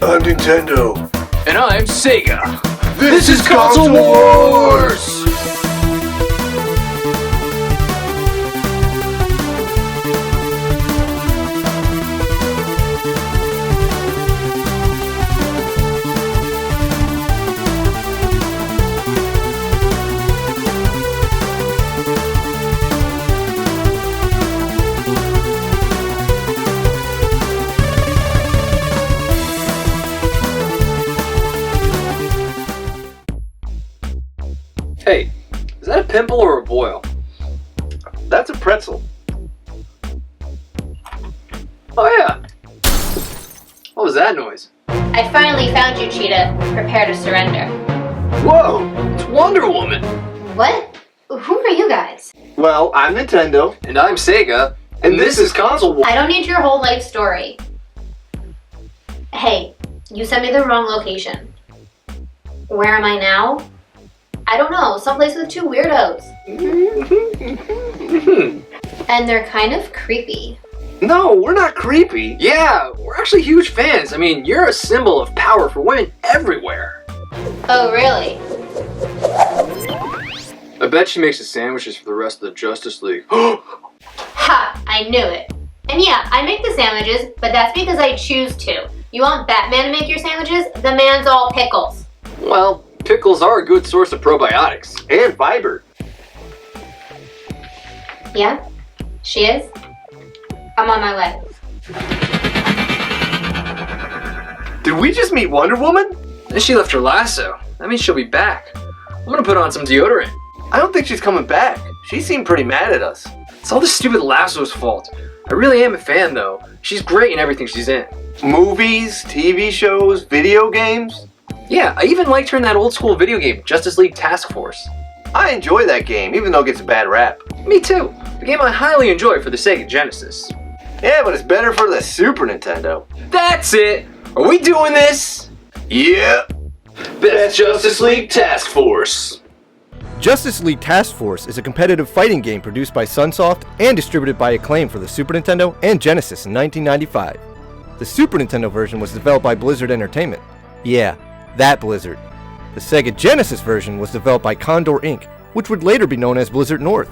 I'm Nintendo. And I'm Sega. This is Console Wars! Hey, is that a pimple or a boil? That's a pretzel. Oh yeah. What was that noise? I finally found you, Cheetah. Prepare to surrender. Whoa, it's Wonder Woman. What? Who are you guys? Well, I'm Nintendo. And I'm Sega. And this is Console Wars. I don't need your whole life story. Hey, you sent me the wrong location. Where am I now? I don't know, someplace with two weirdos. And they're kind of creepy. No, we're not creepy. Yeah, we're actually huge fans. I mean, you're a symbol of power for women everywhere. Oh, really? I bet she makes the sandwiches for the rest of the Justice League. Ha! I knew it. And yeah, I make the sandwiches, but that's because I choose to. You want Batman to make your sandwiches? The man's all pickles. Well, pickles are a good source of probiotics. And fiber. Yeah? She is? I'm on my way. Did we just meet Wonder Woman? And she left her lasso. That means she'll be back. I'm gonna put on some deodorant. I don't think she's coming back. She seemed pretty mad at us. It's all the stupid lasso's fault. I really am a fan though. She's great in everything she's in. Movies, TV shows, video games. Yeah, I even liked her in that old school video game, Justice League Task Force. I enjoy that game, even though it gets a bad rap. Me too. A game I highly enjoy for the Sega Genesis. Yeah, but it's better for the Super Nintendo. That's it! Are we doing this? Yeah. Best Justice League Task Force. Justice League Task Force is a competitive fighting game produced by Sunsoft and distributed by Acclaim for the Super Nintendo and Genesis in 1995. The Super Nintendo version was developed by Blizzard Entertainment. Yeah, that Blizzard. The Sega Genesis version was developed by CONDOR Inc., which would later be known as Blizzard North.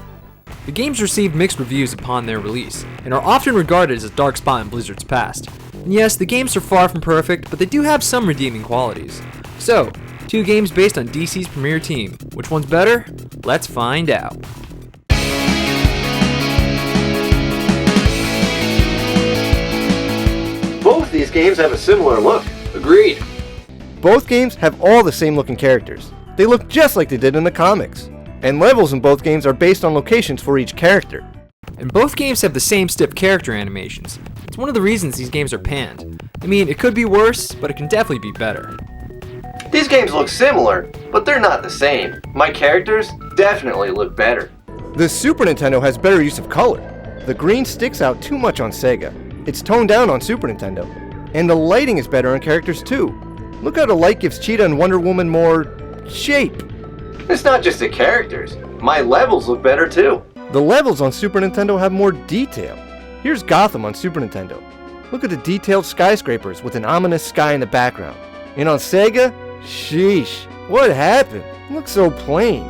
The games received mixed reviews upon their release, and are often regarded as a dark spot in Blizzard's past. And yes, the games are far from perfect, but they do have some redeeming qualities. So, two games based on DC's premier team. Which one's better? Let's find out. Both these games have a similar look. Agreed. Both games have all the same looking characters. They look just like they did in the comics. And levels in both games are based on locations for each character. And both games have the same stiff character animations. It's one of the reasons these games are panned. I mean, it could be worse, but it can definitely be better. These games look similar, but they're not the same. My characters definitely look better. The Super Nintendo has better use of color. The green sticks out too much on Sega. It's toned down on Super Nintendo. And the lighting is better on characters too. Look how the light gives Cheetah and Wonder Woman more shape. It's not just the characters. My levels look better too. The levels on Super Nintendo have more detail. Here's Gotham on Super Nintendo. Look at the detailed skyscrapers with an ominous sky in the background. And on Sega, sheesh, what happened? It looks so plain.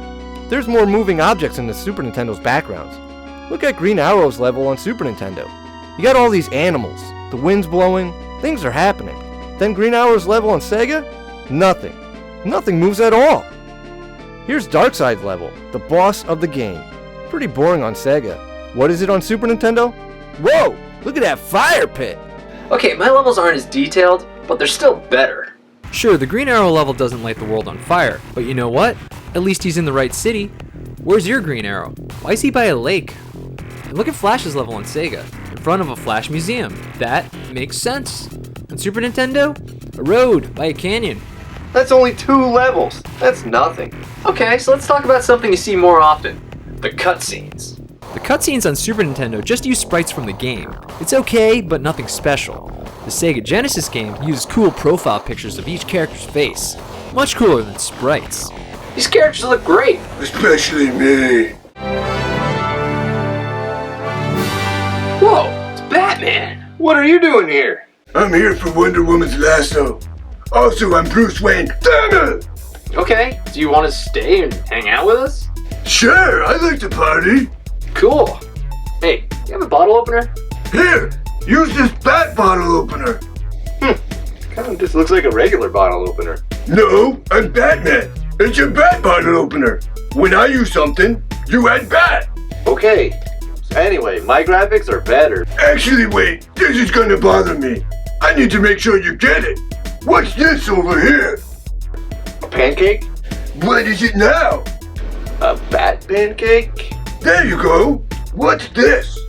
There's more moving objects in the Super Nintendo's backgrounds. Look at Green Arrow's level on Super Nintendo. You got all these animals, the wind's blowing, things are happening. Then Green Arrow's level on Sega? Nothing. Nothing moves at all. Here's Darkseid's level, the boss of the game. Pretty boring on Sega. What is it on Super Nintendo? Whoa! Look at that fire pit! Okay, my levels aren't as detailed, but they're still better. Sure, the Green Arrow level doesn't light the world on fire, but you know what? At least he's in the right city. Where's your Green Arrow? Why is he by a lake? And look at Flash's level on Sega, in front of a Flash museum. That makes sense. On Super Nintendo, a road by a canyon. That's only 2 levels. That's nothing. Okay, so let's talk about something you see more often. The cutscenes. The cutscenes on Super Nintendo just use sprites from the game. It's okay, but nothing special. The Sega Genesis game uses cool profile pictures of each character's face. Much cooler than sprites. These characters look great. Especially me. Whoa, it's Batman. What are you doing here? I'm here for Wonder Woman's lasso. Also, I'm Bruce Wayne. Damn it! Okay, do you want to stay and hang out with us? Sure, I like to party. Cool. Hey, you have a bottle opener? Here, use this bat bottle opener. Kind of just looks like a regular bottle opener. No, I'm Batman. It's a bat bottle opener. When I use something, you add bat. Okay. So anyway, my graphics are better. Actually, wait, this is gonna bother me. I need to make sure you get it. What's this over here? A pancake? What is it now? A bat pancake? There you go. What's this?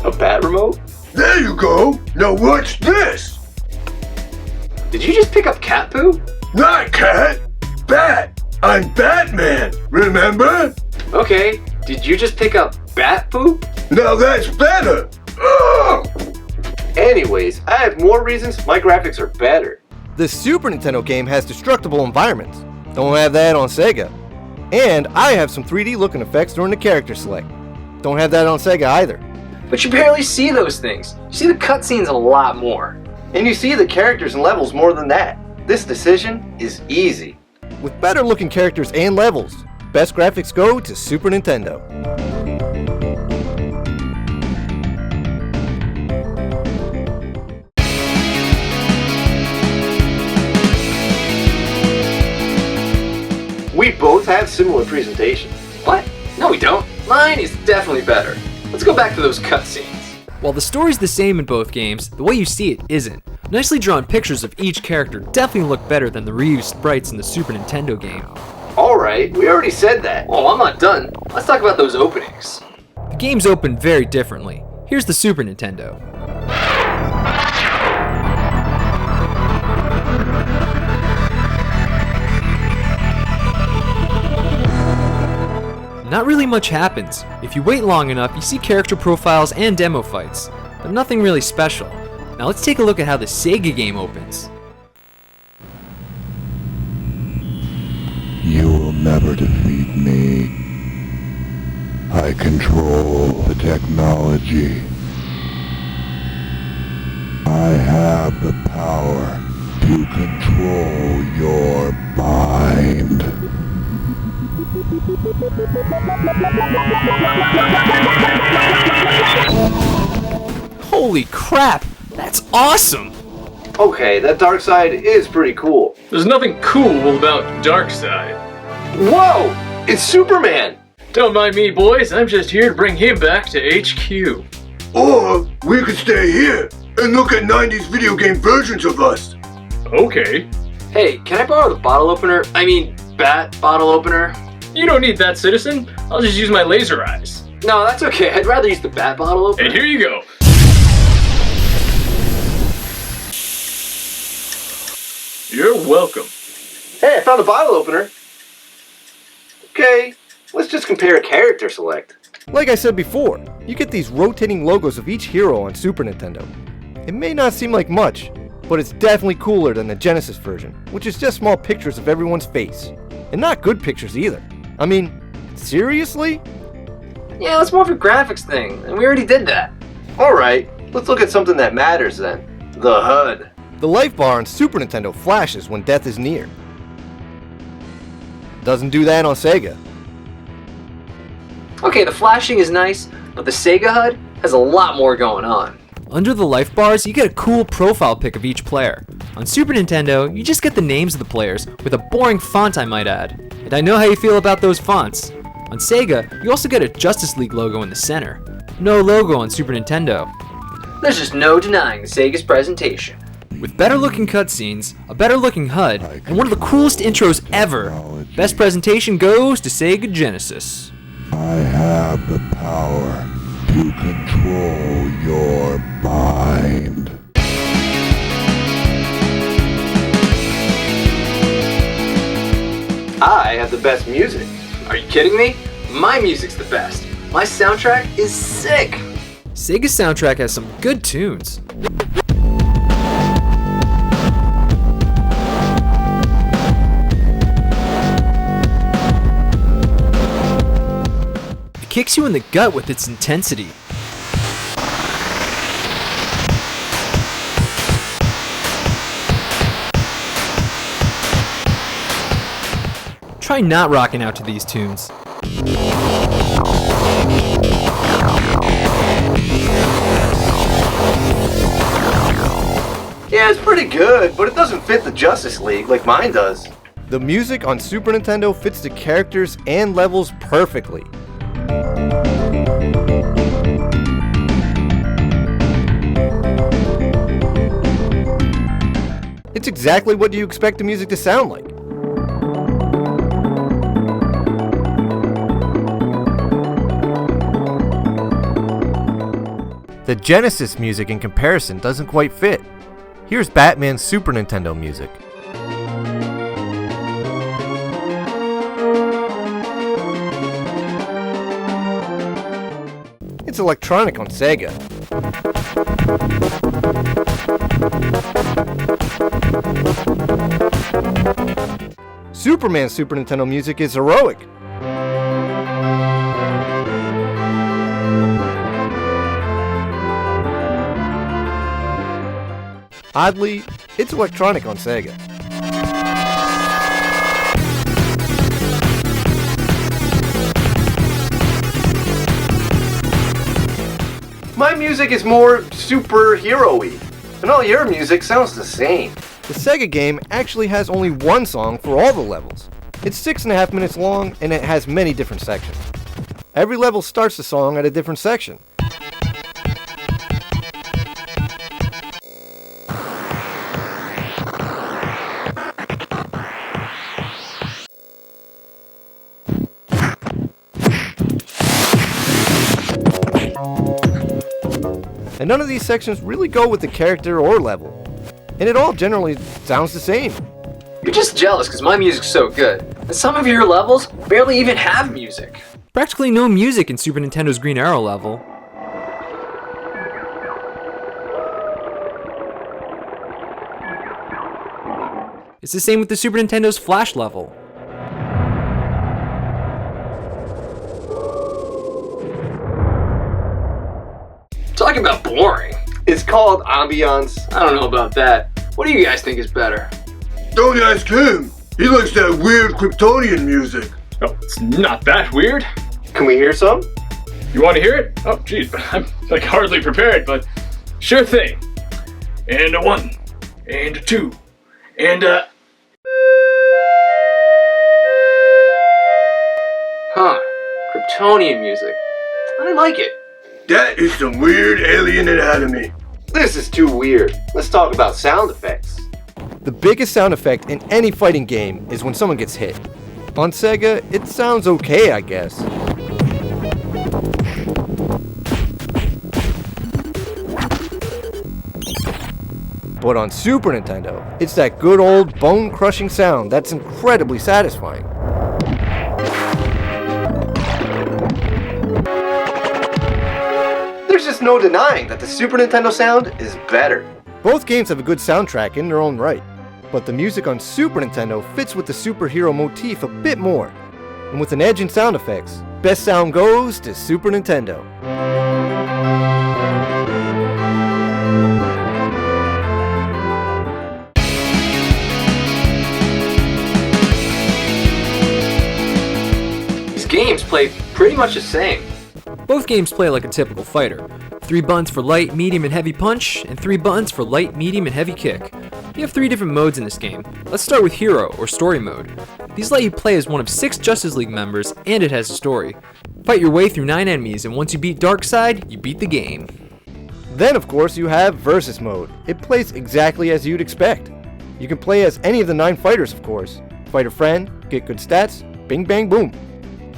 A bat remote? There you go. Now what's this? Did you just pick up cat poo? Not cat. Bat. I'm Batman. Remember? Okay, did you just pick up bat poop? Now that's better. Ugh! Anyways, I have more reasons my graphics are better. The Super Nintendo game has destructible environments. Don't have that on Sega. And I have some 3D looking effects during the character select. Don't have that on Sega either. But you barely see those things. You see the cutscenes a lot more. And you see the characters and levels more than that. This decision is easy. With better looking characters and levels, best graphics go to Super Nintendo. We both have similar presentations. What? No, we don't. Mine is definitely better. Let's go back to those cutscenes. While the story's the same in both games, the way you see it isn't. Nicely drawn pictures of each character definitely look better than the reused sprites in the Super Nintendo game. Alright, we already said that. Oh, I'm not done. Let's talk about those openings. The games open very differently. Here's the Super Nintendo. Not really much happens. If you wait long enough, you see character profiles and demo fights, but nothing really special. Now let's take a look at how the Sega game opens. You will never defeat me. I control the technology. I have the power to control your mind. Holy crap! That's awesome! Okay, that dark side is pretty cool. There's nothing cool about Darkseid. Whoa! It's Superman! Don't mind me, boys. I'm just here to bring him back to HQ. Or we could stay here and look at 90s video game versions of us. Okay. Hey, can I borrow the bottle opener? I mean, bat bottle opener? You don't need that, citizen. I'll just use my laser eyes. No, that's okay. I'd rather use the bat bottle opener. And here you go. You're welcome. Hey, I found a bottle opener. Okay, let's just compare a character select. Like I said before, you get these rotating logos of each hero on Super Nintendo. It may not seem like much, but it's definitely cooler than the Genesis version, which is just small pictures of everyone's face. And not good pictures either. I mean, seriously? Yeah, that's more of a graphics thing, and we already did that. Alright, let's look at something that matters then. The HUD. The life bar on Super Nintendo flashes when death is near. Doesn't do that on Sega. Okay, the flashing is nice, but the Sega HUD has a lot more going on. Under the life bars, you get a cool profile pic of each player. On Super Nintendo, you just get the names of the players, with a boring font I might add. And I know how you feel about those fonts. On Sega, you also get a Justice League logo in the center. No logo on Super Nintendo. There's just no denying the Sega's presentation. With better looking cutscenes, a better looking HUD, and one of the coolest intros ever, best presentation goes to Sega Genesis. I have the power to control your mind. I have the best music. Are you kidding me? My music's the best. My soundtrack is sick. Sega's soundtrack has some good tunes. It kicks you in the gut with its intensity. Try not rocking out to these tunes. Yeah, it's pretty good, but it doesn't fit the Justice League like mine does. The music on Super Nintendo fits the characters and levels perfectly. It's exactly what you expect the music to sound like. The Genesis music in comparison doesn't quite fit. Here's Batman's Super Nintendo music. It's electronic on Sega. Superman's Super Nintendo music is heroic. Oddly, it's electronic on Sega. My music is more superhero-y, and all your music sounds the same. The Sega game actually has only one song for all the levels. It's 6.5 minutes long, and it has many different sections. Every level starts the song at a different section. And none of these sections really go with the character or level. And it all generally sounds the same. You're just jealous because my music's so good. And some of your levels barely even have music. Practically no music in Super Nintendo's Green Arrow level. It's the same with the Super Nintendo's Flash level. Talking about boring. It's called ambiance. I don't know about that. What do you guys think is better? Don't ask him. He likes that weird Kryptonian music. Oh, it's not that weird. Can we hear some? You want to hear it? Oh, geez, I'm like hardly prepared, but sure thing. And a 1, and a 2, and a... Huh. Kryptonian music. I like it. That is some weird alien anatomy. This is too weird. Let's talk about sound effects. The biggest sound effect in any fighting game is when someone gets hit. On Sega, it sounds okay, I guess. But on Super Nintendo, it's that good old bone-crushing sound that's incredibly satisfying. There's just no denying that the Super Nintendo sound is better. Both games have a good soundtrack in their own right, but the music on Super Nintendo fits with the superhero motif a bit more. And with an edge in sound effects, best sound goes to Super Nintendo. These games play pretty much the same. Both games play like a typical fighter. 3 buttons for light, medium, and heavy punch, and 3 buttons for light, medium, and heavy kick. You have 3 different modes in this game. Let's start with Hero, or Story Mode. These let you play as one of 6 Justice League members, and it has a story. Fight your way through 9 enemies, and once you beat Darkseid, you beat the game. Then, of course, you have Versus Mode. It plays exactly as you'd expect. You can play as any of the 9 fighters, of course. Fight a friend, get good stats, bing bang boom.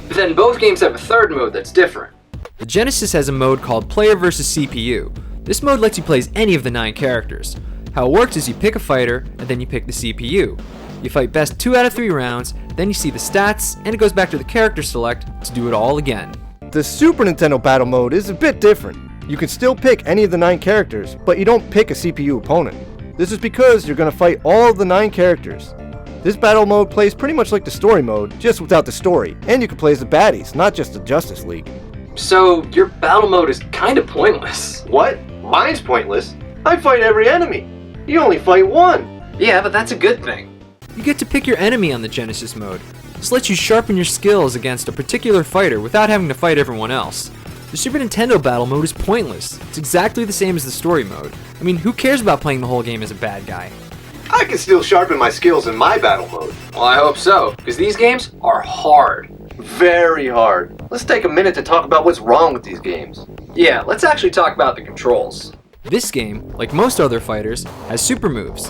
But then both games have a third mode that's different. The Genesis has a mode called Player vs CPU. This mode lets you play as any of the 9 characters. How it works is you pick a fighter, and then you pick the CPU. You fight best 2 out of 3 rounds, then you see the stats, and it goes back to the character select to do it all again. The Super Nintendo battle mode is a bit different. You can still pick any of the 9 characters, but you don't pick a CPU opponent. This is because you're going to fight all of the 9 characters. This battle mode plays pretty much like the story mode, just without the story, and you can play as the baddies, not just the Justice League. So your battle mode is kind of pointless. What? Mine's pointless. I fight every enemy. You only fight one. Yeah, but that's a good thing. You get to pick your enemy on the Genesis mode. This lets you sharpen your skills against a particular fighter without having to fight everyone else. The Super Nintendo battle mode is pointless. It's exactly the same as the story mode. I mean, who cares about playing the whole game as a bad guy? I can still sharpen my skills in my battle mode. Well, I hope so, because these games are hard. Very hard. Let's take a minute to talk about what's wrong with these games. Yeah, let's actually talk about the controls. This game, like most other fighters, has super moves.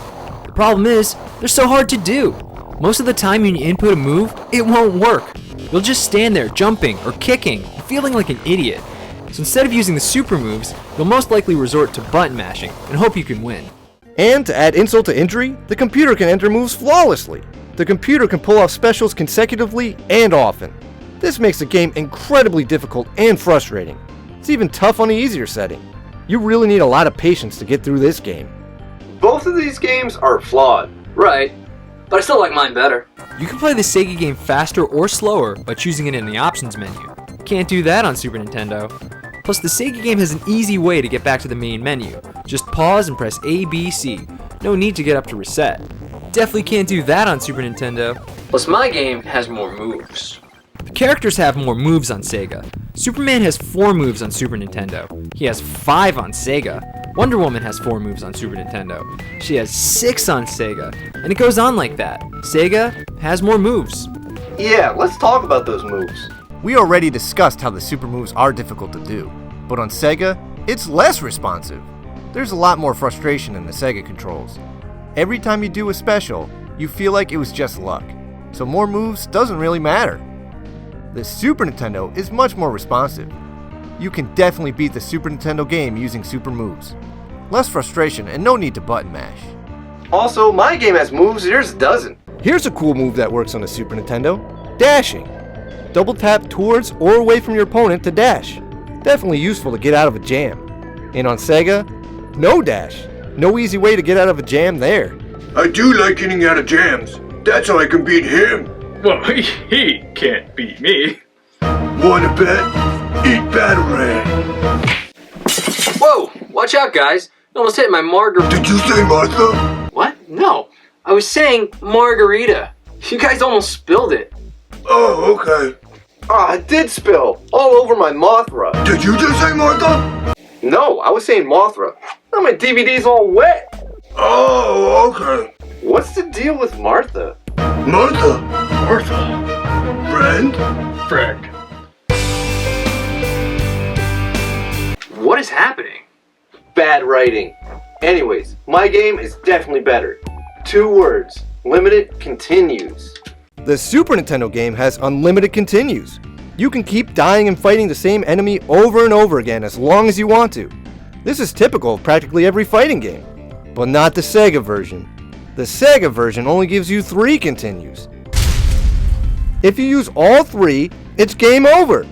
The problem is, they're so hard to do. Most of the time when you input a move, it won't work. You'll just stand there jumping or kicking, feeling like an idiot. So instead of using the super moves, you'll most likely resort to button mashing and hope you can win. And to add insult to injury, the computer can enter moves flawlessly. The computer can pull off specials consecutively and often. This makes the game incredibly difficult and frustrating. It's even tough on the easier setting. You really need a lot of patience to get through this game. Both of these games are flawed. Right, but I still like mine better. You can play the Sega game faster or slower by choosing it in the options menu. Can't do that on Super Nintendo. Plus, the Sega game has an easy way to get back to the main menu. Just pause and press A, B, C. No need to get up to reset. Definitely can't do that on Super Nintendo. Plus, my game has more moves. The characters have more moves on Sega. Superman has 4 moves on Super Nintendo. He has 5 on Sega. Wonder Woman has 4 moves on Super Nintendo. She has 6 on Sega. And it goes on like that. Sega has more moves. Yeah, let's talk about those moves. We already discussed how the super moves are difficult to do, but on Sega, it's less responsive. There's a lot more frustration in the Sega controls. Every time you do a special, you feel like it was just luck, so more moves doesn't really matter. The Super Nintendo is much more responsive. You can definitely beat the Super Nintendo game using super moves. Less frustration and no need to button mash. Also, my game has moves yours doesn't. Here's a cool move that works on the Super Nintendo: dashing. Double tap towards or away from your opponent to dash. Definitely useful to get out of a jam. And on Sega, no dash. No easy way to get out of a jam there. I do like getting out of jams. That's how I can beat him. Well, he can't beat me. Wanna bet? Eat Batarang. Whoa, watch out, guys. You almost hit my margarita. Did you say Martha? What? No, I was saying margarita. You guys almost spilled it. Oh, okay. I did spill all over my Mothra. Did you just say Martha? No, I was saying Mothra. Now my DVD's all wet. Oh, okay. What's the deal with Martha? Martha. Friend? Friend. What is happening? Bad writing. Anyways, my game is definitely better. 2 words. Limited continues. The Super Nintendo game has unlimited continues. You can keep dying and fighting the same enemy over and over again as long as you want to. This is typical of practically every fighting game, but not the Sega version. The Sega version only gives you 3 continues. If you use all 3, it's game over.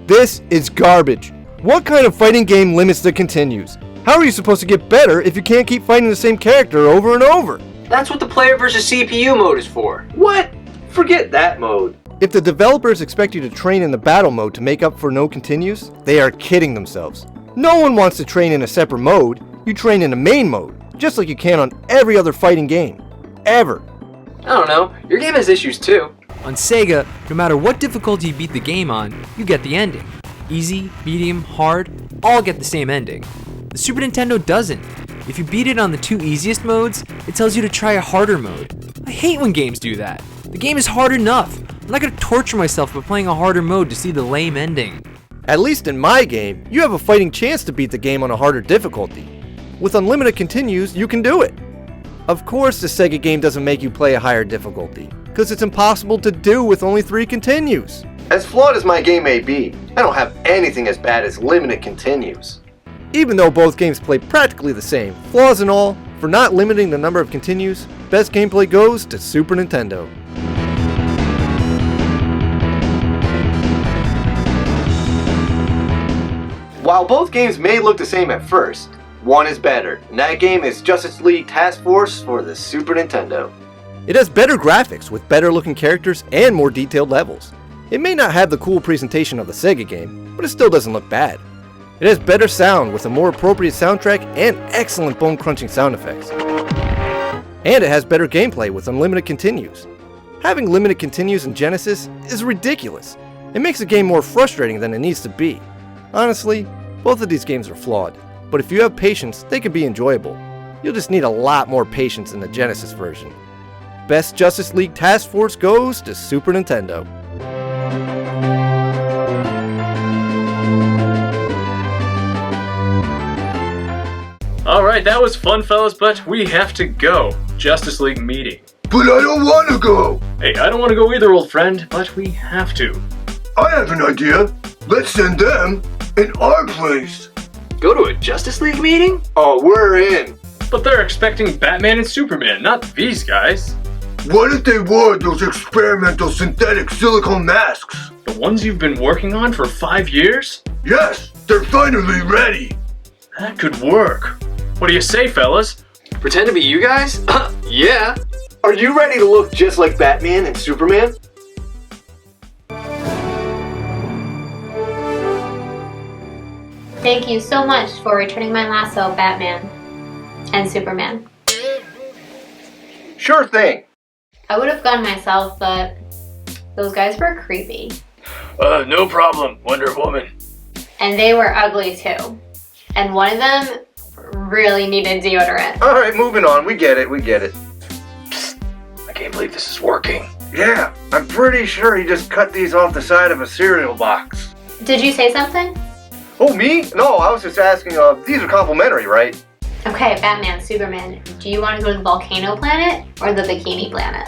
This is garbage. What kind of fighting game limits the continues? How are you supposed to get better if you can't keep fighting the same character over and over? That's what the player versus CPU mode is for. What? Forget that mode. If the developers expect you to train in the battle mode to make up for no continues, they are kidding themselves. No one wants to train in a separate mode. You train in the main mode, just like you can on every other fighting game. Ever. I don't know, your game has issues too. On Sega, no matter what difficulty you beat the game on, you get the ending. Easy, medium, hard, all get the same ending. The Super Nintendo doesn't. If you beat it on the 2 easiest modes, it tells you to try a harder mode. I hate when games do that. The game is hard enough. I'm not gonna torture myself by playing a harder mode to see the lame ending. At least in my game, you have a fighting chance to beat the game on a harder difficulty. With unlimited continues, you can do it. Of course, the Sega game doesn't make you play a higher difficulty, because it's impossible to do with only 3 continues. As flawed as my game may be, I don't have anything as bad as limited continues. Even though both games play practically the same, flaws and all, for not limiting the number of continues, best gameplay goes to Super Nintendo. While both games may look the same at first, one is better, and that game is Justice League Task Force for the Super Nintendo. It has better graphics with better looking characters and more detailed levels. It may not have the cool presentation of the Sega game, but it still doesn't look bad. It has better sound with a more appropriate soundtrack and excellent bone crunching sound effects. And it has better gameplay with unlimited continues. Having limited continues in Genesis is ridiculous. It makes the game more frustrating than it needs to be. Honestly, both of these games are flawed, but if you have patience, they can be enjoyable. You'll just need a lot more patience in the Genesis version. Best Justice League Task Force goes to Super Nintendo. Alright, that was fun, fellas, but we have to go. Justice League meeting. But I don't want to go. Hey, I don't want to go either, old friend, but we have to. I have an idea. Let's send them in our place. Go to a Justice League meeting? Oh, we're in. But they're expecting Batman and Superman, not these guys. What if they wore those experimental synthetic silicone masks? The ones you've been working on for 5 years? Yes, they're finally ready. That could work. What do you say, fellas? Pretend to be you guys? Yeah. Are you ready to look just like Batman and Superman? Thank you so much for returning my lasso, Batman and Superman. Sure thing. I would have gone myself, but those guys were creepy. No problem, Wonder Woman. And they were ugly too. And one of them really needed deodorant. Alright, moving on. We get it. I can't believe this is working. Yeah, I'm pretty sure he just cut these off the side of a cereal box. Did you say something? Oh, me? No, I was just asking, these are complimentary, right? Okay, Batman, Superman, do you want to go to the volcano planet or the bikini planet?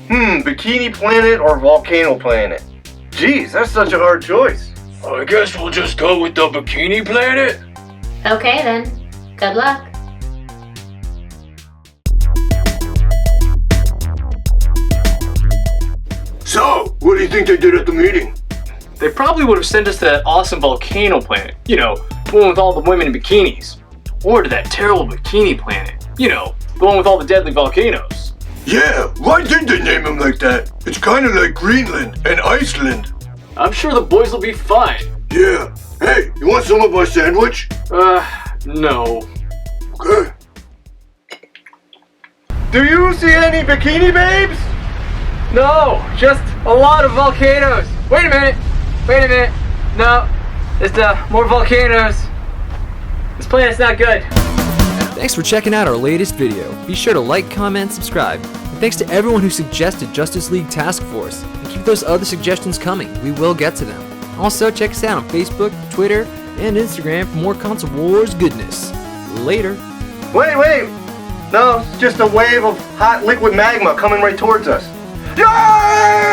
Bikini Planet or Volcano Planet? Geez, that's such a hard choice. I guess we'll just go with the Bikini Planet. Okay then, good luck. So, what do you think they did at the meeting? They probably would have sent us to that awesome volcano planet. You know, the one with all the women in bikinis. Or to that terrible bikini planet. You know, the one with all the deadly volcanoes. Yeah, why did they name him like that? It's kind of like Greenland and Iceland. I'm sure the boys will be fine. Yeah. Hey, you want some of my sandwich? No. Okay. Do you see any bikini babes? No, just a lot of volcanoes. Wait a minute. No, just more volcanoes. This planet's not good. Thanks for checking out our latest video. Be sure to like, comment, subscribe. And thanks to everyone who suggested Justice League Task Force. And keep those other suggestions coming. We will get to them. Also, check us out on Facebook, Twitter, and Instagram for more Console Wars goodness. Later. Wait. No, it's just a wave of hot liquid magma coming right towards us. Yay!